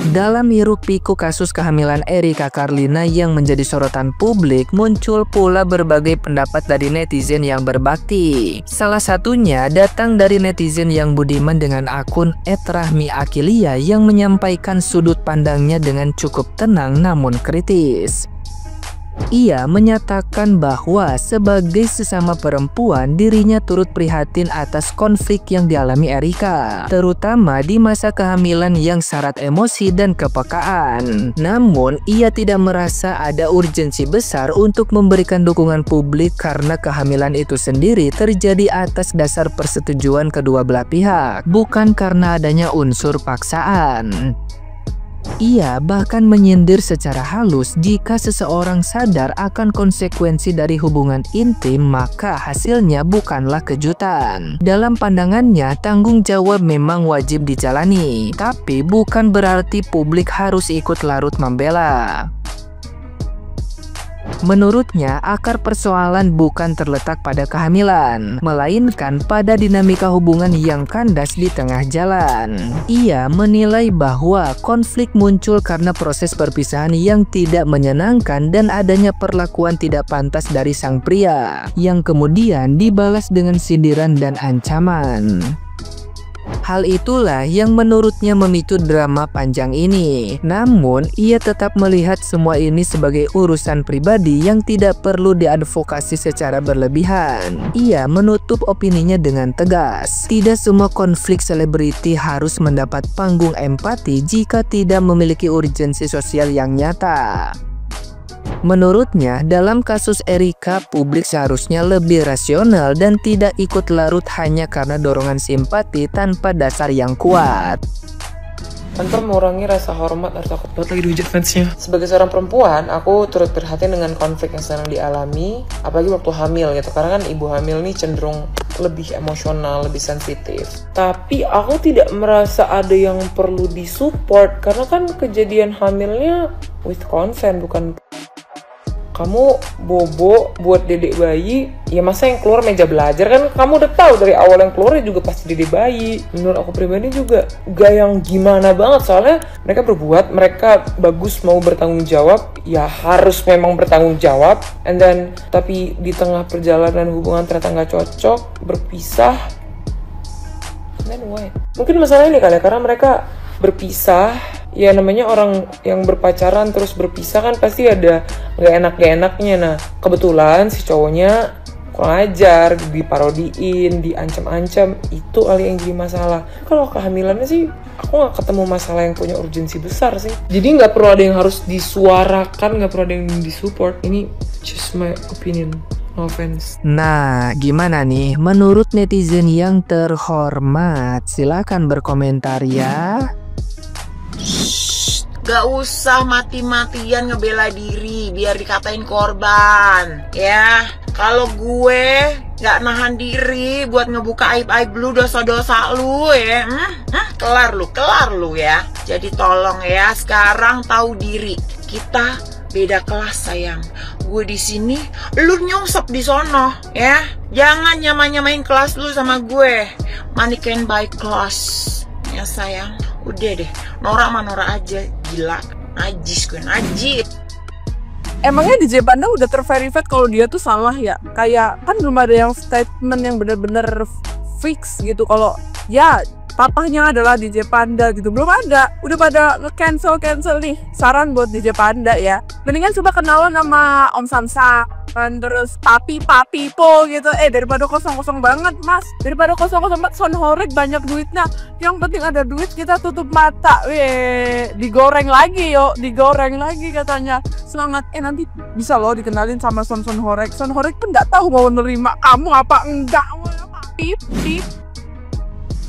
Dalam hiruk-pikuk kasus kehamilan Erika Carlina yang menjadi sorotan publik, muncul pula berbagai pendapat dari netizen yang berbakti. Salah satunya datang dari netizen yang budiman dengan akun @rahmi_akilia yang menyampaikan sudut pandangnya dengan cukup tenang namun kritis. Ia menyatakan bahwa sebagai sesama perempuan, dirinya turut prihatin atas konflik yang dialami Erika, terutama di masa kehamilan yang syarat emosi dan kepekaan. Namun, ia tidak merasa ada urgensi besar untuk memberikan dukungan publik karena kehamilan itu sendiri terjadi atas dasar persetujuan kedua belah pihak, bukan karena adanya unsur paksaan. Ia bahkan menyindir secara halus jika seseorang sadar akan konsekuensi dari hubungan intim, maka hasilnya bukanlah kejutan. Dalam pandangannya, tanggung jawab memang wajib dijalani, tapi bukan berarti publik harus ikut larut membela. Menurutnya, akar persoalan bukan terletak pada kehamilan, melainkan pada dinamika hubungan yang kandas di tengah jalan. Ia menilai bahwa konflik muncul karena proses perpisahan yang tidak menyenangkan dan adanya perlakuan tidak pantas dari sang pria, yang kemudian dibalas dengan sindiran dan ancaman. Hal itulah yang menurutnya memicu drama panjang ini. Namun, ia tetap melihat semua ini sebagai urusan pribadi yang tidak perlu diadvokasi secara berlebihan. Ia menutup opininya dengan tegas. Tidak semua konflik selebriti harus mendapat panggung empati jika tidak memiliki urgensi sosial yang nyata. Menurutnya, dalam kasus Erika, publik seharusnya lebih rasional dan tidak ikut larut hanya karena dorongan simpati tanpa dasar yang kuat. Tanpa mengurangi rasa hormat atau takut banget lagi dihujat fansnya. Sebagai seorang perempuan, aku turut prihatin dengan konflik yang sedang dialami, apalagi waktu hamil gitu. Karena kan ibu hamil nih cenderung lebih emosional, lebih sensitif. Tapi aku tidak merasa ada yang perlu disupport, karena kan kejadian hamilnya with consent, bukan kamu bobo buat dedek bayi, ya masa yang keluar meja belajar, kan kamu udah tahu dari awal yang keluarnya juga pasti dedek bayi. Menurut aku pribadi juga gak yang gimana banget, soalnya mereka berbuat, mereka bagus mau bertanggung jawab, ya harus memang bertanggung jawab. And then tapi di tengah perjalanan hubungan ternyata gak cocok, berpisah. Then why? Mungkin masalah ini kali ya, karena mereka berpisah. Ya namanya orang yang berpacaran terus berpisah kan pasti ada gak enaknya. Nah kebetulan si cowoknya kurang ajar, diparodiin, diancam-ancam, itu kali yang jadi masalah. Kalau kehamilannya sih aku gak ketemu masalah yang punya urgensi besar sih. Jadi gak perlu ada yang harus disuarakan, gak perlu ada yang disupport. Ini just my opinion. No offense. Nah, gimana nih menurut netizen yang terhormat? Silakan berkomentar ya. Gak usah mati-matian ngebela diri biar dikatain korban ya. Kalau gue gak nahan diri buat ngebuka aib-aib lu, dosa-dosa lu ya, kelar lu ya. Jadi tolong ya, sekarang tahu diri. Kita beda kelas sayang. Gue di sini, lu nyungsep di sono ya. Jangan nyamain kelas lu sama gue. Manikain by class ya sayang. Udah deh, Nora sama Nora aja, gila, najis gue, najis. Emangnya DJ Panda udah terverified kalau dia tuh salah ya? Kayak kan belum ada yang statement yang bener-bener fix gitu kalau ya papahnya adalah DJ Panda gitu, belum ada. Udah pada nge-cancel nih. Saran buat DJ Panda ya, mendingan coba kenalan sama Om Samsa kan, terus papi po gitu. Daripada kosong banget mas, daripada kosong banget, Son Horek banyak duitnya. Yang penting ada duit, kita tutup mata. Digoreng lagi katanya. Semangat, nanti bisa loh dikenalin sama Son Horek. Son Horek pun nggak tahu mau nerima kamu apa enggak. Pip.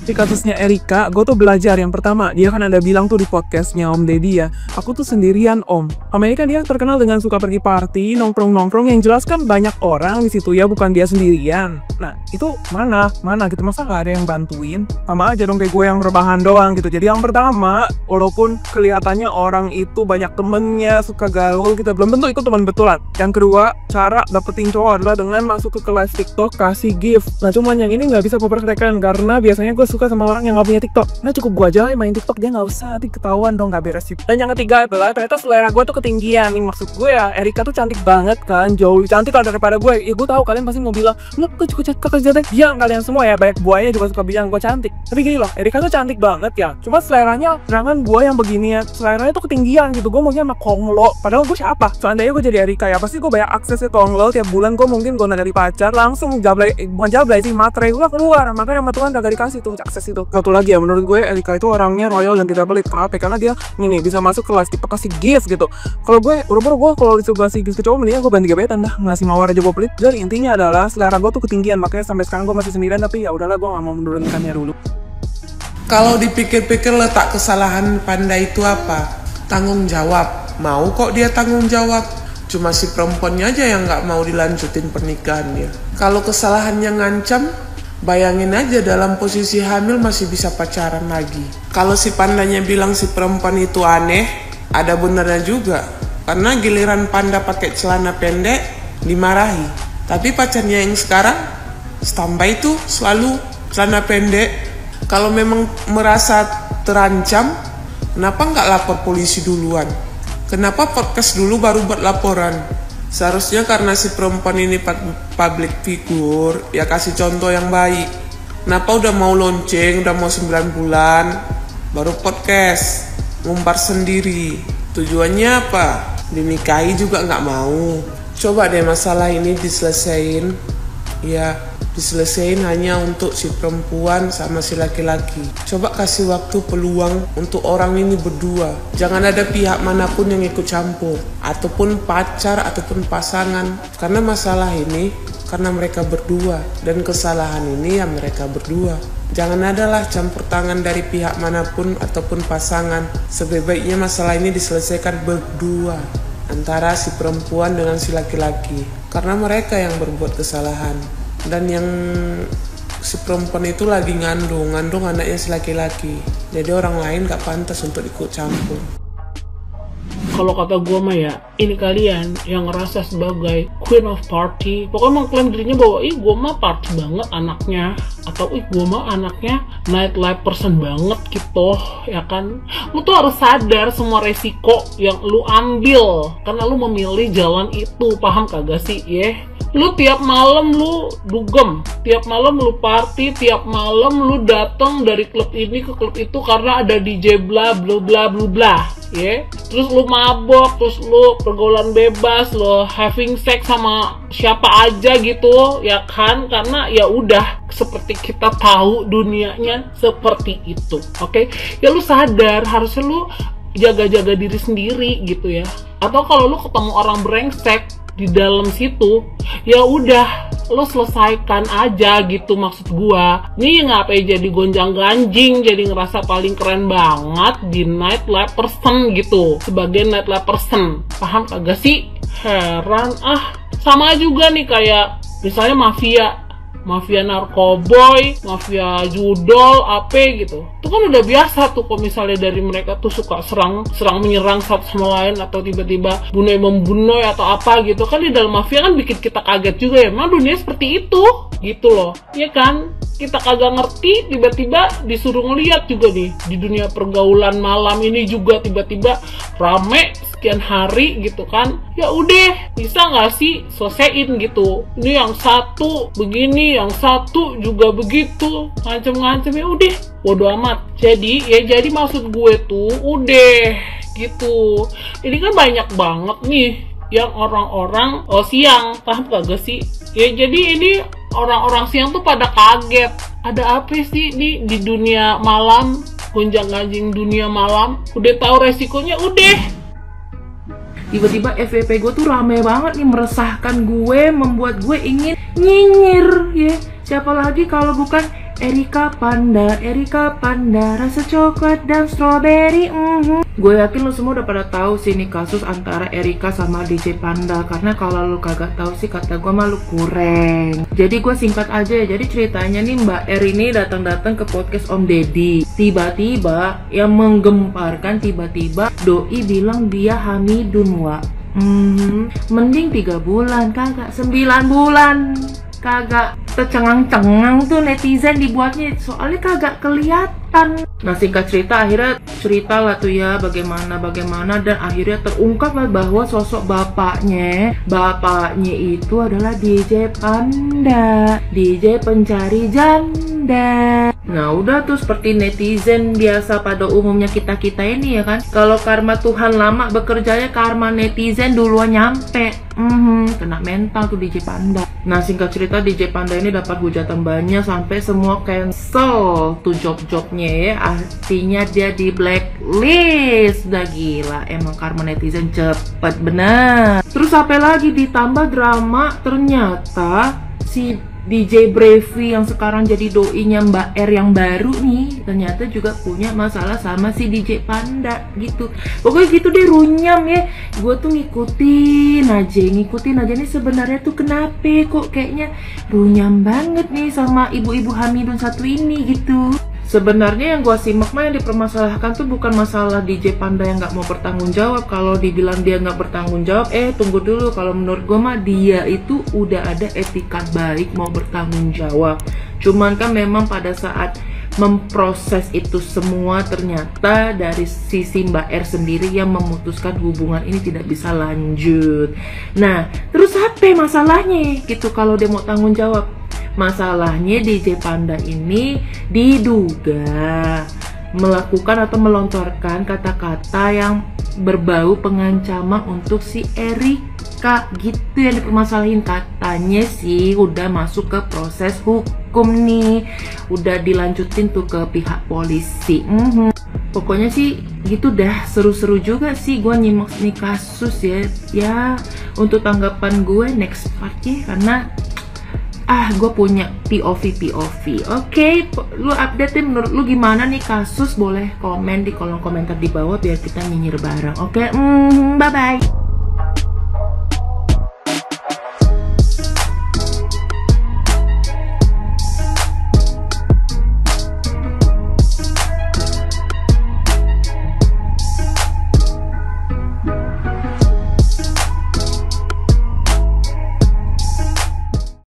Di kasusnya Erika, gue tuh belajar. Yang pertama, dia kan ada bilang tuh di podcastnya Om Deddy ya, aku tuh sendirian Om. Amerika dia terkenal dengan suka pergi party, nongkrong yang jelas kan banyak orang di situ ya, bukan dia sendirian. Nah itu mana gitu, masa nggak ada yang bantuin? Sama aja dong kayak gue yang rebahan doang gitu. Jadi yang pertama, walaupun kelihatannya orang itu banyak temennya, suka gaul, kita belum tentu itu teman betulan. Yang kedua, cara dapetin cowok adalah dengan masuk ke kelas TikTok, kasih gift. Nah cuman yang ini nggak bisa gue praktekkan karena biasanya gue suka sama orang yang gak punya TikTok. Nah cukup gue aja main TikTok, dia gak usah, nanti ketahuan dong gak beres sih. Dan yang ketiga adalah ternyata selera gue tuh ketinggian. Nih maksud gue ya, Erika tuh cantik banget kan, jauh lebih cantik lah daripada gue. Ya gue tahu kalian pasti mau bilang, lu kok juga cantik. Diam kalian semua ya, banyak buaya juga suka bilang gue cantik. Tapi gini loh, Erika tuh cantik banget ya, cuma seleranya serangan gue yang begini ya, seleranya tuh ketinggian gitu. Gue maunya sama Konglo, padahal gue siapa? Seandainya gue jadi Erika ya, pasti gue banyak akses ke Konglo. Tiap bulan gue mungkin gue dari pacar langsung jablay, bukan jablay sih, materai gue keluar. Makanya sama Tuhan udah gak dikasih tuh akses itu. Satu lagi ya, menurut gue Erika itu orangnya royal dan tidak pelit. Kenapa? Karena dia ini bisa masuk kelas tipe kasih gift gitu. Kalau gue buru-buru, gue kalau disuruh kasih gift ke cowok mendingan gue bantu gebetan dah, ngasih mawar aja gue pelit. Jadi intinya adalah selera gue tuh ketinggian, makanya sampai sekarang gue masih sendirian. Tapi ya udahlah, gue gak mau menurunkannya dulu. Kalau dipikir-pikir letak kesalahan Panda itu apa? Tanggung jawab. Mau kok dia tanggung jawab. Cuma si perempuannya aja yang gak mau dilanjutin pernikahannya. Kalau kesalahannya ngancam, bayangin aja dalam posisi hamil masih bisa pacaran lagi. Kalau si Pandanya bilang si perempuan itu aneh, ada benarnya juga. Karena giliran Panda pakai celana pendek, dimarahi. Tapi pacarnya yang sekarang, standby itu selalu celana pendek. Kalau memang merasa terancam, kenapa nggak lapor polisi duluan? Kenapa podcast dulu baru buat laporan? Seharusnya karena si perempuan ini public figure, ya kasih contoh yang baik. Kenapa udah mau lonceng, udah mau 9 bulan, baru podcast, ngumbar sendiri. Tujuannya apa? Dinikahi juga nggak mau. Coba deh masalah ini diselesain, ya diselesain hanya untuk si perempuan sama si laki-laki. Coba kasih waktu peluang untuk orang ini berdua. Jangan ada pihak manapun yang ikut campur, ataupun pacar ataupun pasangan. Karena masalah ini karena mereka berdua, dan kesalahan ini ya mereka berdua. Jangan adalah campur tangan dari pihak manapun ataupun pasangan. Sebaiknya masalah ini diselesaikan berdua antara si perempuan dengan si laki-laki, karena mereka yang berbuat kesalahan. Dan yang si perempuan itu lagi ngandung anaknya si laki-laki. Jadi orang lain gak pantas untuk ikut campur. Kalau kata gue mah ya, ini kalian yang ngerasa sebagai queen of party, pokoknya mengklaim dirinya bahwa gue mah party banget anaknya, atau gue mah anaknya nightlife person banget gitu, ya kan? Lu tuh harus sadar semua resiko yang lu ambil karena lu memilih jalan itu, paham kagak sih ya? Lu tiap malam lu dugem, tiap malam lu party, tiap malam lu datang dari klub ini ke klub itu karena ada DJ bla bla bla bla bla, ya. Terus lu mabok, terus lu pergaulan bebas, lu having sex sama siapa aja gitu, ya kan? Karena ya udah seperti kita tahu dunianya seperti itu, oke? Ya lu sadar, harusnya lu jaga-jaga diri sendiri gitu ya. Atau kalau lu ketemu orang brengsek di dalam situ, ya udah lo selesaikan aja gitu, maksud gua. Nih ngapain jadi gonjang ganjing, jadi ngerasa paling keren banget di nightlife person gitu, sebagai nightlife person, paham kagak sih? Heran ah. Sama juga nih kayak misalnya mafia narkoboy, mafia judol, apa gitu. Itu kan udah biasa tuh kalau misalnya dari mereka tuh suka serang menyerang satu sama lain, atau tiba-tiba membunuh atau apa gitu. Kan di dalam mafia kan bikin kita kaget juga ya. Memang dunia seperti itu gitu loh. Ya kan? Kita kagak ngerti, tiba-tiba disuruh ngeliat juga nih di dunia pergaulan malam ini juga tiba-tiba rame sekian hari gitu kan. Ya udah, bisa nggak sih selesaiin gitu. Ini yang satu begini, yang satu juga begitu, ngancem-ngancem, ya udah bodo amat. Jadi maksud gue tuh udah gitu. Ini kan banyak banget nih yang orang-orang siang, paham kagak sih? Ya jadi ini orang-orang siang tuh pada kaget, ada apa sih nih di dunia malam, gonjang-ganjing dunia malam. Udah tahu resikonya, udah. Tiba-tiba FYP gue tuh rame banget nih, meresahkan gue, membuat gue ingin nyinyir ya. Siapa lagi kalau bukan Erika Panda, rasa coklat dan strawberry. Gue yakin lo semua udah pada tahu sih nih kasus antara Erika sama DJ Panda. Karena kalau lo kagak tahu sih, kata gue mah lo kurang. Jadi gue singkat aja ya. Jadi ceritanya nih, Mbak Er ini datang ke podcast Om Deddy. Tiba-tiba yang menggemparkan, tiba-tiba doi bilang dia hamidun wa. Mending 3 bulan, kagak 9 bulan. kagak tercengang-cengang tuh netizen dibuatnya, soalnya kagak kelihatan. Nah singkat cerita akhirnya ceritalah tuh ya bagaimana dan akhirnya terungkap lah bahwa sosok bapaknya itu adalah DJ Panda, DJ pencari janda. Nah udah tuh seperti netizen biasa pada umumnya kita ini ya kan, kalau karma Tuhan lama bekerjanya, karma netizen duluan nyampe. Kena mental tuh DJ Panda. Nah singkat cerita DJ Panda ini dapat hujatan banyak sampai semua cancel tuh job-jobnya ya, artinya dia di blacklist. Udah gila, emang karma netizen cepet bener. Terus apa lagi, ditambah drama, ternyata si DJ Brevi yang sekarang jadi doinya Mbak R yang baru nih, ternyata juga punya masalah sama si DJ Panda gitu. Pokoknya gitu deh, runyam ya. Gue tuh ngikutin aja nih sebenarnya tuh kenapa kok kayaknya runyam banget nih sama ibu-ibu Hamidun satu ini gitu. Sebenarnya yang gue simak mah yang dipermasalahkan tuh bukan masalah DJ Panda yang nggak mau bertanggung jawab. Kalau dibilang dia nggak bertanggung jawab, tunggu dulu. Kalau menurut gue mah dia itu udah ada etikat baik mau bertanggung jawab. Cuman kan memang pada saat memproses itu semua ternyata dari sisi Mbak R sendiri yang memutuskan hubungan ini tidak bisa lanjut. Nah terus apa masalahnya gitu kalau dia mau tanggung jawab? Masalahnya DJ Panda ini diduga melakukan atau melontarkan kata-kata yang berbau pengancaman untuk si Erika gitu yang dipermasalahin. Katanya sih udah masuk ke proses hukum nih, udah dilanjutin tuh ke pihak polisi. Pokoknya sih gitu dah, seru-seru juga sih gue nyimak nih kasus ya. Ya untuk tanggapan gue next part ya, karena gue punya POV. Oke, lu update deh menurut lu gimana nih kasus, boleh komen di kolom komentar di bawah biar kita nyinyir bareng. Oke, bye bye.